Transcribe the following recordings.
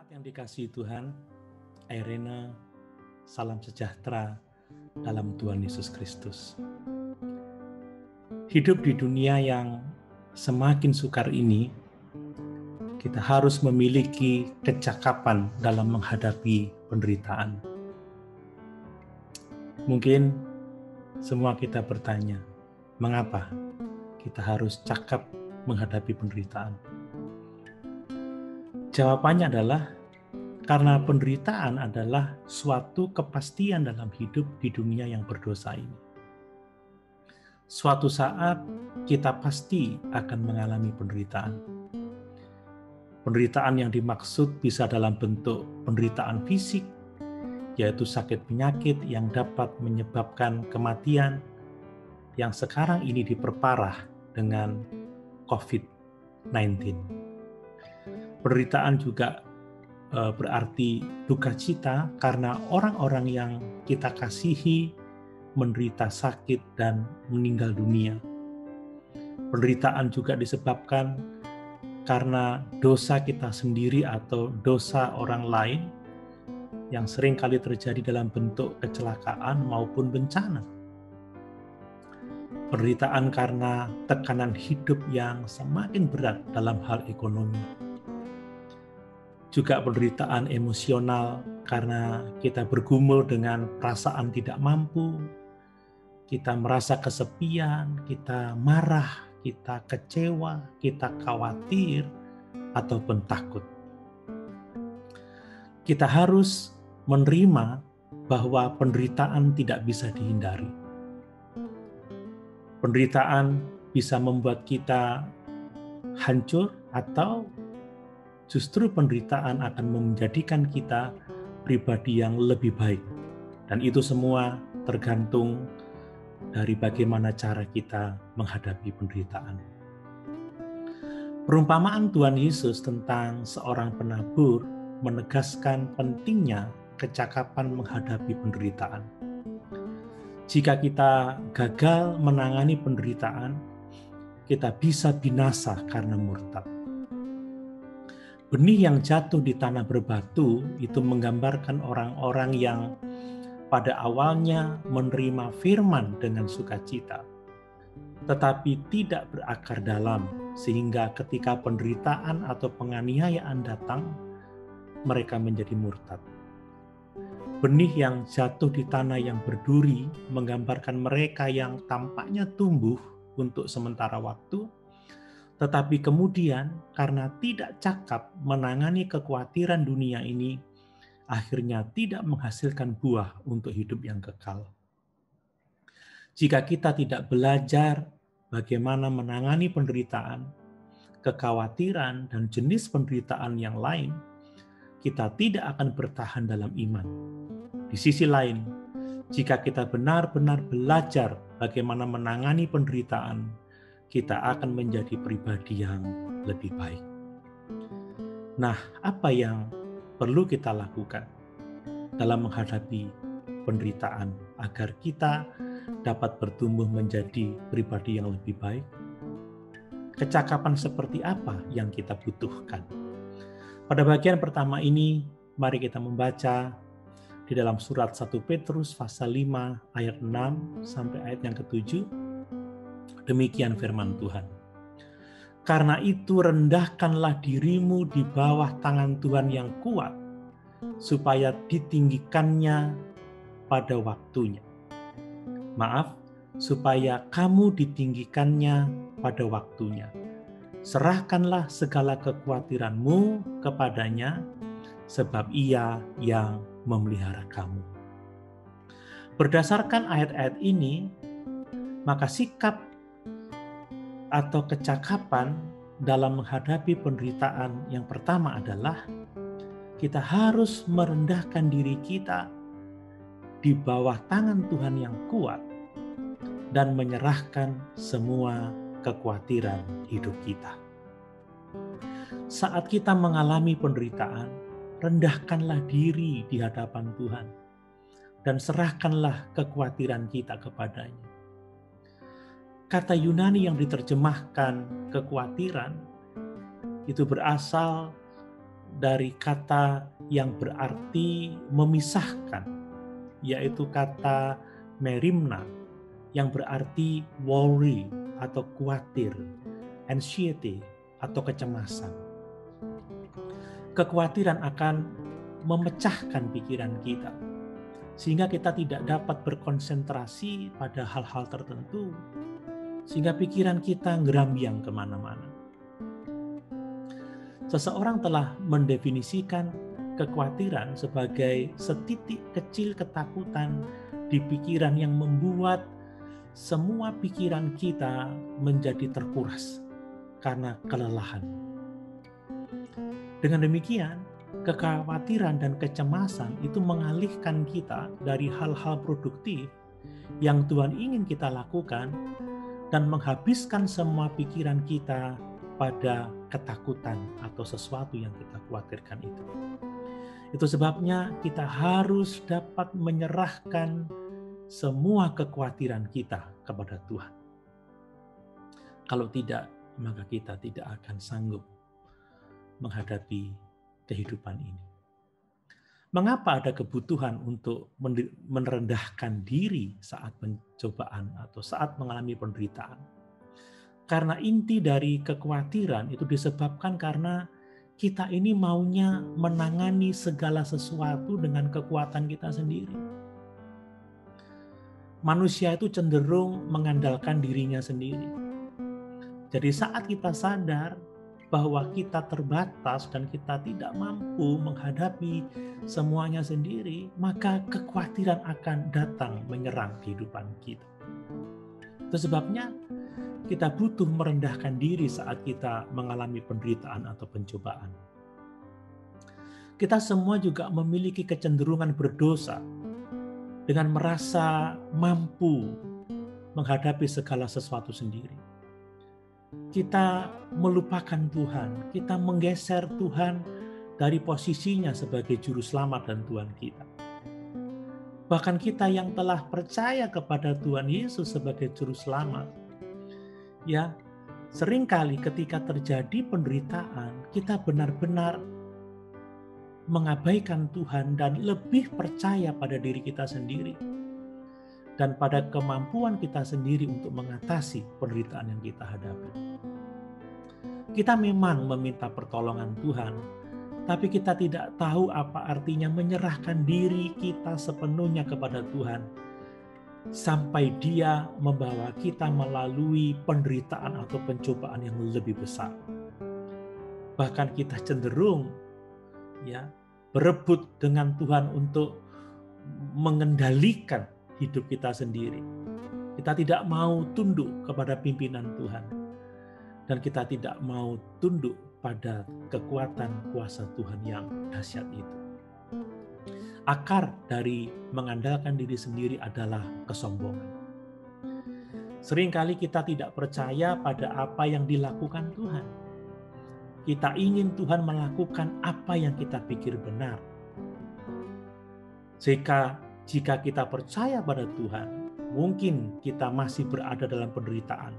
Jemaat yang dikasihi Tuhan, Irene, salam sejahtera dalam Tuhan Yesus Kristus. Hidup di dunia yang semakin sukar ini, kita harus memiliki kecakapan dalam menghadapi penderitaan. Mungkin semua kita bertanya, mengapa kita harus cakap menghadapi penderitaan? Jawabannya adalah karena penderitaan adalah suatu kepastian dalam hidup di dunia yang berdosa ini. Suatu saat kita pasti akan mengalami penderitaan. Penderitaan yang dimaksud bisa dalam bentuk penderitaan fisik, yaitu sakit penyakit yang dapat menyebabkan kematian, yang sekarang ini diperparah dengan COVID-19. Penderitaan juga berarti duka cita karena orang-orang yang kita kasihi menderita sakit dan meninggal dunia. Penderitaan juga disebabkan karena dosa kita sendiri atau dosa orang lain yang sering kali terjadi dalam bentuk kecelakaan maupun bencana. Penderitaan karena tekanan hidup yang semakin berat dalam hal ekonomi. Juga penderitaan emosional karena kita bergumul dengan perasaan tidak mampu, kita merasa kesepian, kita marah, kita kecewa, kita khawatir, ataupun takut. Kita harus menerima bahwa penderitaan tidak bisa dihindari. Penderitaan bisa membuat kita hancur atau justru penderitaan akan menjadikan kita pribadi yang lebih baik. Dan itu semua tergantung dari bagaimana cara kita menghadapi penderitaan. Perumpamaan Tuhan Yesus tentang seorang penabur menegaskan pentingnya kecakapan menghadapi penderitaan. Jika kita gagal menangani penderitaan, kita bisa binasa karena murtad. Benih yang jatuh di tanah berbatu itu menggambarkan orang-orang yang pada awalnya menerima firman dengan sukacita, tetapi tidak berakar dalam, sehingga ketika penderitaan atau penganiayaan datang, mereka menjadi murtad. Benih yang jatuh di tanah yang berduri menggambarkan mereka yang tampaknya tumbuh untuk sementara waktu, tetapi kemudian karena tidak cakap menangani kekhawatiran dunia ini, akhirnya tidak menghasilkan buah untuk hidup yang kekal. Jika kita tidak belajar bagaimana menangani penderitaan, kekhawatiran, dan jenis penderitaan yang lain, kita tidak akan bertahan dalam iman. Di sisi lain, jika kita benar-benar belajar bagaimana menangani penderitaan, kita akan menjadi pribadi yang lebih baik. Nah, apa yang perlu kita lakukan dalam menghadapi penderitaan agar kita dapat bertumbuh menjadi pribadi yang lebih baik? Kecakapan seperti apa yang kita butuhkan? Pada bagian pertama ini, mari kita membaca di dalam surat 1 Petrus pasal 5 ayat 6 sampai ayat yang ke-7. Demikian firman Tuhan. Karena itu rendahkanlah dirimu di bawah tangan Tuhan yang kuat, supaya ditinggikannya pada waktunya. Supaya kamu ditinggikannya pada waktunya. Serahkanlah segala kekhawatiranmu kepadanya, sebab Ia yang memelihara kamu. Berdasarkan ayat-ayat ini, maka sikap atau kecakapan dalam menghadapi penderitaan yang pertama adalah kita harus merendahkan diri kita di bawah tangan Tuhan yang kuat dan menyerahkan semua kekhawatiran hidup kita. Saat kita mengalami penderitaan, rendahkanlah diri di hadapan Tuhan dan serahkanlah kekhawatiran kita kepadanya. Kata Yunani yang diterjemahkan kekhawatiran itu berasal dari kata yang berarti memisahkan, yaitu kata merimna, yang berarti worry atau khawatir, anxiety atau kecemasan. Kekhawatiran akan memecahkan pikiran kita, sehingga kita tidak dapat berkonsentrasi pada hal-hal tertentu, sehingga pikiran kita ngerambiang kemana-mana. Seseorang telah mendefinisikan kekhawatiran sebagai setitik kecil ketakutan di pikiran yang membuat semua pikiran kita menjadi terkuras karena kelelahan. Dengan demikian, kekhawatiran dan kecemasan itu mengalihkan kita dari hal-hal produktif yang Tuhan ingin kita lakukan dan menghabiskan semua pikiran kita pada ketakutan atau sesuatu yang kita khawatirkan itu. Itu sebabnya kita harus dapat menyerahkan semua kekhawatiran kita kepada Tuhan. Kalau tidak, maka kita tidak akan sanggup menghadapi kehidupan ini. Mengapa ada kebutuhan untuk merendahkan diri saat pencobaan atau saat mengalami penderitaan? Karena inti dari kekhawatiran itu disebabkan karena kita ini maunya menangani segala sesuatu dengan kekuatan kita sendiri. Manusia itu cenderung mengandalkan dirinya sendiri. Jadi saat kita sadar bahwa kita terbatas dan kita tidak mampu menghadapi semuanya sendiri, maka kekhawatiran akan datang menyerang kehidupan kita. Itu sebabnya kita butuh merendahkan diri saat kita mengalami penderitaan atau pencobaan. Kita semua juga memiliki kecenderungan berdosa dengan merasa mampu menghadapi segala sesuatu sendiri. Kita melupakan Tuhan, kita menggeser Tuhan dari posisinya sebagai juru selamat dan Tuhan kita. Bahkan kita yang telah percaya kepada Tuhan Yesus sebagai juru selamat, ya, seringkali ketika terjadi penderitaan, kita benar-benar mengabaikan Tuhan dan lebih percaya pada diri kita sendiri dan pada kemampuan kita sendiri untuk mengatasi penderitaan yang kita hadapi. Kita memang meminta pertolongan Tuhan, tapi kita tidak tahu apa artinya menyerahkan diri kita sepenuhnya kepada Tuhan sampai Dia membawa kita melalui penderitaan atau pencobaan yang lebih besar. Bahkan kita cenderung berebut dengan Tuhan untuk mengendalikan hidup kita sendiri. Kita tidak mau tunduk kepada pimpinan Tuhan. Dan kita tidak mau tunduk pada kekuatan kuasa Tuhan yang dahsyat itu. Akar dari mengandalkan diri sendiri adalah kesombongan. Seringkali kita tidak percaya pada apa yang dilakukan Tuhan. Kita ingin Tuhan melakukan apa yang kita pikir benar. Jika kita percaya pada Tuhan, mungkin kita masih berada dalam penderitaan,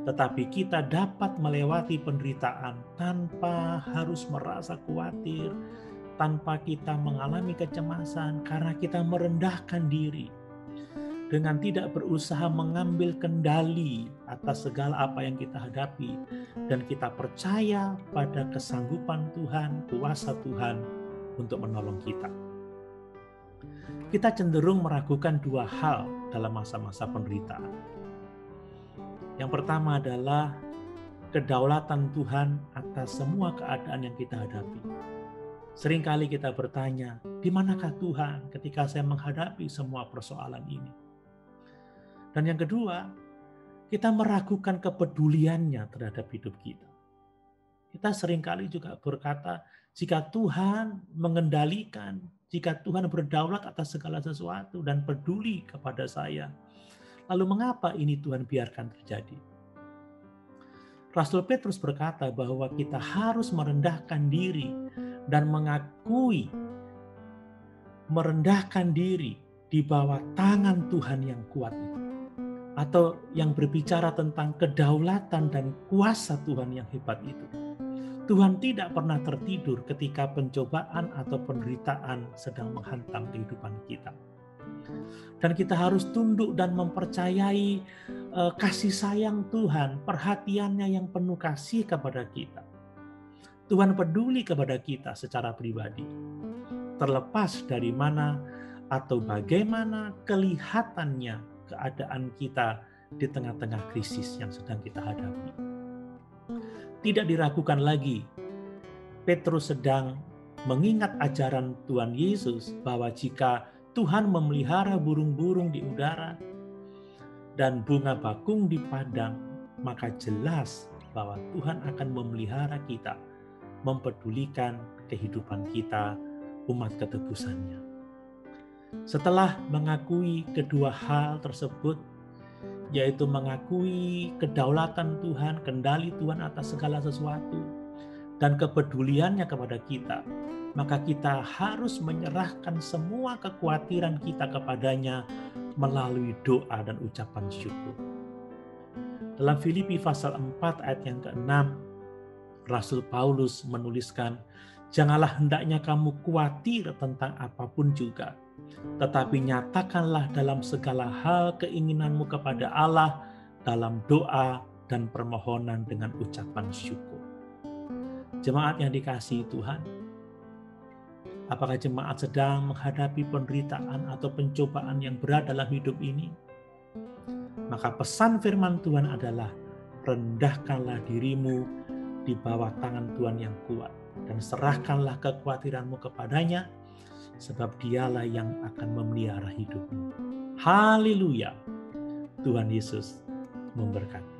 tetapi kita dapat melewati penderitaan tanpa harus merasa khawatir, tanpa kita mengalami kecemasan, karena kita merendahkan diri dengan tidak berusaha mengambil kendali atas segala apa yang kita hadapi, dan kita percaya pada kesanggupan Tuhan, kuasa Tuhan untuk menolong kita. Kita cenderung meragukan dua hal dalam masa-masa penderitaan. Yang pertama adalah kedaulatan Tuhan atas semua keadaan yang kita hadapi. Seringkali kita bertanya, di manakah Tuhan ketika saya menghadapi semua persoalan ini? Dan yang kedua, kita meragukan kepeduliannya terhadap hidup kita. Kita seringkali juga berkata, jika Tuhan mengendalikan, jika Tuhan berdaulat atas segala sesuatu dan peduli kepada saya, lalu mengapa ini Tuhan biarkan terjadi? Rasul Petrus berkata bahwa kita harus merendahkan diri dan mengakui, merendahkan diri di bawah tangan Tuhan yang kuat itu. Atau yang berbicara tentang kedaulatan dan kuasa Tuhan yang hebat itu. Tuhan tidak pernah tertidur ketika pencobaan atau penderitaan sedang menghantam kehidupan kita. Dan kita harus tunduk dan mempercayai kasih sayang Tuhan, perhatiannya yang penuh kasih kepada kita. Tuhan peduli kepada kita secara pribadi. Terlepas dari mana atau bagaimana kelihatannya keadaan kita di tengah-tengah krisis yang sedang kita hadapi. Tidak diragukan lagi, Petrus sedang mengingat ajaran Tuhan Yesus bahwa jika Tuhan memelihara burung-burung di udara dan bunga bakung di padang, maka jelas bahwa Tuhan akan memelihara kita, mempedulikan kehidupan kita, umat ketebusannya. Setelah mengakui kedua hal tersebut, yaitu mengakui kedaulatan Tuhan, kendali Tuhan atas segala sesuatu, dan kepeduliannya kepada kita, maka kita harus menyerahkan semua kekhawatiran kita kepadanya melalui doa dan ucapan syukur. Dalam Filipi pasal 4 ayat yang ke-6, Rasul Paulus menuliskan, "Janganlah hendaknya kamu khawatir tentang apapun juga, tetapi nyatakanlah dalam segala hal keinginanmu kepada Allah dalam doa dan permohonan dengan ucapan syukur." Jemaat yang dikasihi Tuhan, apakah jemaat sedang menghadapi penderitaan atau pencobaan yang berat dalam hidup ini? Maka pesan firman Tuhan adalah, rendahkanlah dirimu di bawah tangan Tuhan yang kuat dan serahkanlah kekhawatiranmu kepadanya, sebab dialah yang akan memelihara hidupmu. Haleluya. Tuhan Yesus memberkati.